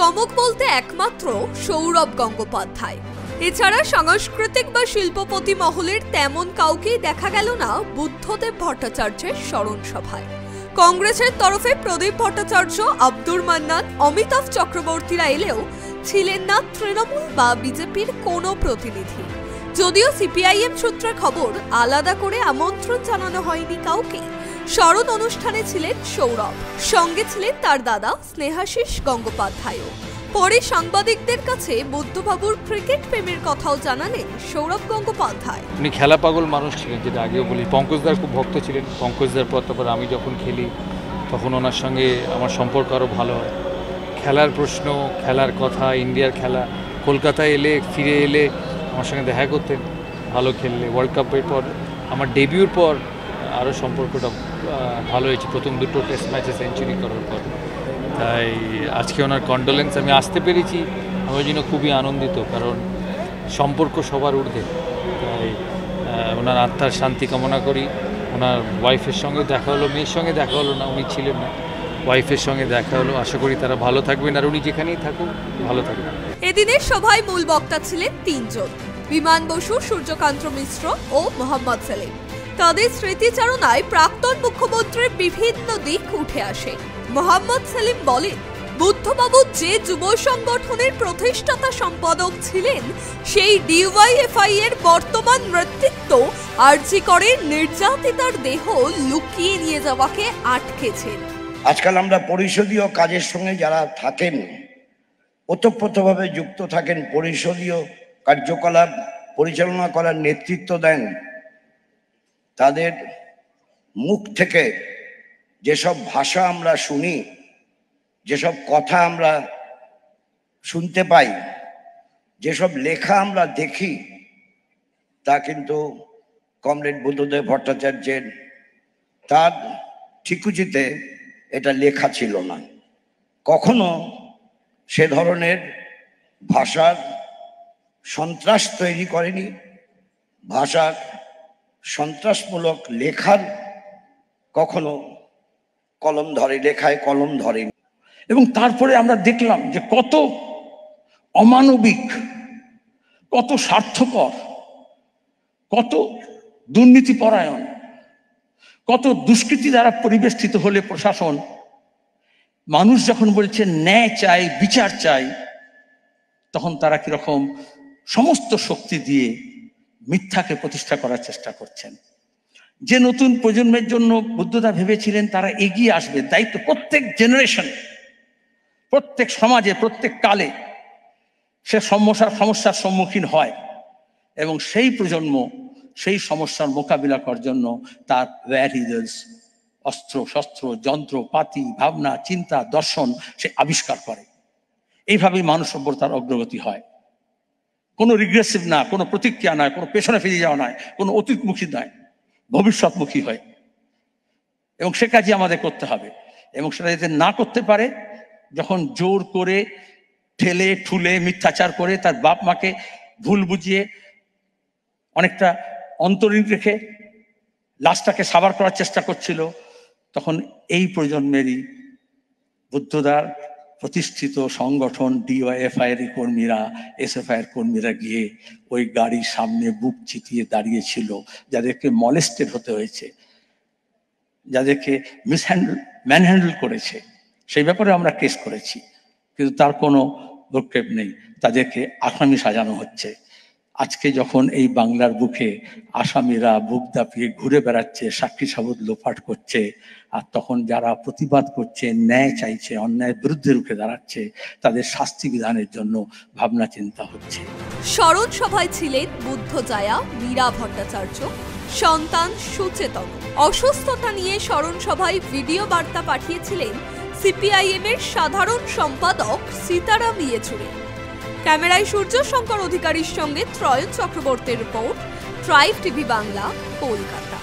চমক বলতে একমাত্র সৌরভ গঙ্গোপাধ্যায়। এছাড়া সাংস্কৃতিক বা শিল্পপতি মহলের তেমন কাউকেই দেখা গেল না বুদ্ধদেব ভট্টাচার্যের স্মরণ সভায়। কংগ্রেসের তরফে প্রদীপ ভট্টাচার্য, আব্দুর মান্নান, অমিতাভ চক্রবর্তীরা এলেও ছিলেন না তৃণমূল বা বিজেপির কোনো প্রতিনিধি। যদিও সিপিআইএম সূত্রে খবর, আলাদা করে আমন্ত্রণ জানানো হয়নি কাউকে। স্মরণ অনুষ্ঠানে ছিলেন সৌরভ, সঙ্গে ছিলেন তার দাদা স্নেহাশিস গঙ্গোপাধ্যায়ও। পরে সাংবাদিকদের কাছে বুদ্ধবাবুর ক্রিকেট প্রেমের কথাও জানালেন সৌরভ গঙ্গোপাধ্যায়। উনি খেলা পাগল মানুষ ছিলেন, যেটা আগেও বলি। পঙ্কজদার খুব ভক্ত ছিলেন। পঙ্কজদার পর তারপর আমি যখন খেলি তখন ওনার সঙ্গে আমার সম্পর্ক আরও ভালো হয়। খেলার প্রশ্ন, খেলার কথা, ইন্ডিয়ার খেলা, কলকাতায় এলে ফিরে এলে আমার সঙ্গে দেখা করতেন। ভালো খেললে ওয়ার্ল্ড কাপের পর, আমার ডেবিউর পর আরও সম্পর্কটা ভালো হয়েছে, প্রথম দুটো টেস্ট ম্যাচে সেঞ্চুরি করার পর। তাই আজকে ওনার কন্ডোলেন্স, আমি আসতে পেরেছি, আমি ওই জন্য খুবই আনন্দিত, কারণ সম্পর্ক সবার ঊর্ধ্বে। তাই ওনার আত্মার শান্তি কামনা করি। ওনার ওয়াইফের সঙ্গে দেখা হলো, মেয়ের সঙ্গে দেখা হলো না, উনি ছিলেন না, ওয়াইফের সঙ্গে দেখা হলো। আশা করি তারা ভালো থাকবেন, আর উনি যেখানেই থাকুন ভালো থাকবেন। এদিনের সভায় মূল বক্তা ছিলেন তিনজন: বিমান বসু, সূর্যকান্ত মিশ্র ও মোহাম্মদ সেলিম। তাদের স্মৃতিচারণায় প্রাক্তন মুখ্যমন্ত্রীর বিভিন্ন দিক উঠে আসে। মোহাম্মদ সেলিম বলেন, বুদ্ধবাবু যে যুব সংগঠনের প্রতিষ্ঠাতা সম্পাদক ছিলেন, সেই ডিওয়াইএফআই এর বর্তমান নেতৃত্ব আরজি করে নির্যাতিতার দেহ লুকিয়ে নিয়ে যাওয়াকে আটকেছেন। আজকাল আমরা পরিষদীয় কাজের সঙ্গে যারা থাকেন, ওতপ্রোতভাবে যুক্ত থাকেন, পরিষদীয় কার্যকলাপ পরিচালনা করার নেতৃত্ব দেন, তাদের মুখ থেকে যেসব ভাষা আমরা শুনি, যেসব কথা আমরা শুনতে পাই, যেসব লেখা আমরা দেখি, তা কিন্তু কমরেড বুদ্ধদেব ভট্টাচার্যের তার ঠিকুজিতে এটা লেখা ছিল না। কখনো সে ধরনের ভাষার সন্ত্রাস তৈরি করেনি, ভাষার সন্ত্রাসমূলক লেখার কখনো কলম ধরে, লেখায় কলম ধরেনি। এবং তারপরে আমরা দেখলাম যে কত অমানবিক, কত স্বার্থপর, কত দুর্নীতিপরায়ণ, কত দুষ্কৃতি দ্বারা পরিবেষ্টিত হলে প্রশাসন, মানুষ যখন বলছে ন্যায় চাই, বিচার চাই, তখন তারা কিরকম সমস্ত শক্তি দিয়ে মিথ্যাকে প্রতিষ্ঠা করার চেষ্টা করছেন। যে নতুন প্রজন্মের জন্য বুদ্ধদা ভেবেছিলেন তারা এগিয়ে আসবে, দায়িত্ব প্রত্যেক জেনারেশন, প্রত্যেক সমাজে, প্রত্যেক কালে সে সমস্যার সম্মুখীন হয়, এবং সেই প্রজন্ম সেই সমস্যার মোকাবিলা করার জন্য তার ভ্যারিয়েবলস, অস্ত্র শস্ত্র, যন্ত্রপাতি, ভাবনা, চিন্তা, দর্শন সে আবিষ্কার করে। এইভাবেই মানব সভ্যতার অগ্রগতি হয়। কোনো রিগ্রেসিভ না, কোনো প্রতিক্রিয়া নয়, কোনো পেছনে ফিরে যাওয়া নয়, কোনো অতীতমুখী নয়, ভবিষ্যৎমুখী হয়। এবং সে কাজই আমাদের করতে হবে। এবং সেটা যাতে না করতে পারে, যখন জোর করে, ঠেলে ঠুলে, মিথ্যাচার করে, তার বাপ মাকে ভুল বুঝিয়ে, অনেকটা অন্তরীণ রেখে লাশটাকে সাবার করার চেষ্টা করছিল, তখন এই প্রজন্মেরই বুদ্ধদার প্রতিষ্ঠিত সংগঠন ডিওয়াইএফআই এর কর্মীরা, এসএফআই এর কর্মীরা গিয়ে ওই গাড়ির সামনে বুক চিতিয়ে দাঁড়িয়েছিল, যাদেরকে মলেস্টেড হতে হয়েছে, যাদেরকে ম্যানহ্যান্ডেল করেছে। সেই ব্যাপারে আমরা কেস করেছি, কিন্তু তার কোনো ভ্রুক্ষেপ নেই, তাদেরকে আসামি সাজানো হচ্ছে। আজকে যখন এই বাংলার বুকে আসামিরা বুক দাপিয়ে ঘুরে বেড়াচ্ছে, সাক্ষী সাবুত লোপাট করছে, আর তখন যারা প্রতিবাদ করছে, ন্যায় চাইছে, অন্যায়ের বিরুদ্ধে রুখে দাঁড়াচ্ছে, তাদের শাস্তি বিধানের জন্য ভাবনা চিন্তা হচ্ছে। স্মরণ সভায় ছিলেন বুদ্ধজায়া মীরা ভট্টাচার্য, সন্তান সুচেতন। অসুস্থতা নিয়ে স্মরণ সভায় ভিডিও বার্তা পাঠিয়েছিলেন সিপিআইএম এর সাধারণ সম্পাদক সীতারাম ইয়েচুরি। ক্যামেরায় সূর্য শঙ্কর অধিকারীর সঙ্গে ত্রয়ন চক্রবর্তীর report, tribe TV Bangla, Kolkata.